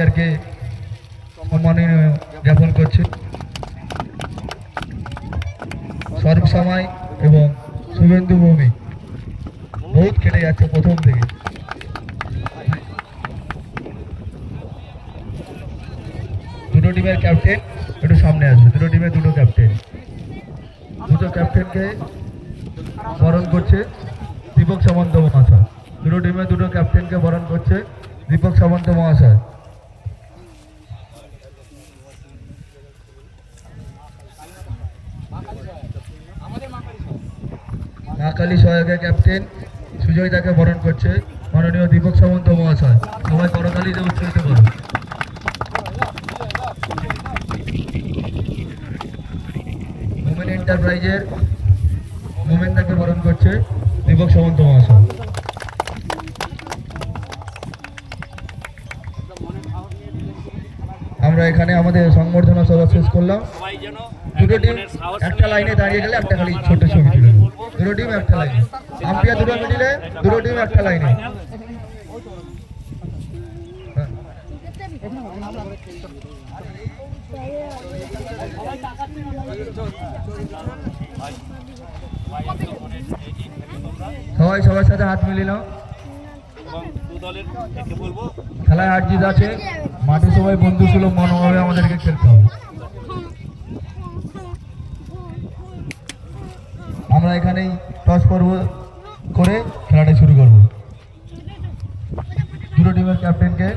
প্লেয়ারকে সম্মাননীয় জ্ঞাপন করছে স্বরূপ সামাই এবং শুভেন্দু ভৌমিক। বহুত খেলে যাচ্ছে প্রথম থেকে। দুটো টিমের ক্যাপ্টেন একটু সামনে আসবে। দুটো টিমের দুটো ক্যাপ্টেন, দুটো ক্যাপ্টেনকে বরণ করছে দীপক সামন্ত মহাশয়। দুটো টিমের দুটো ক্যাপ্টেনকে বরণ করছে দীপক সামন্ত মহাশয়। মা কালী সহায়কের ক্যাপ্টেন সুজয় তাকে বরণ করছে মাননীয় দীপক সামন্ত মহাশয়। সবাই করতালিতে উৎসাহিত করুন। মোমেন এন্টারপ্রাইজের মোমেন তাকে বরণ করছে দীপক সামন্ত মহাশয়। আমরা এখানে আমাদের সংবর্ধনা সভা শেষ করলাম। দুটো টিম একটা লাইনে দাঁড়িয়ে গেলে একটা খালি ছোট ছবি তুলে নেব। দুটো টিম একটা লাইনে, আম্পায়ার দুটো মিডিলে, দুটো টিম একটা লাইনে। সবাই সবার সাথে হাত মিলিয়ে নাও। খেলায় হার জিত আছে, মাঠে সবাই বন্ধু সুলভ মনোভাবে আমাদেরকে খেলতে হবে। আমরা এখানেই টস করব করে খেলাটা শুরু করব। দুটো টিমের ক্যাপ্টেনকে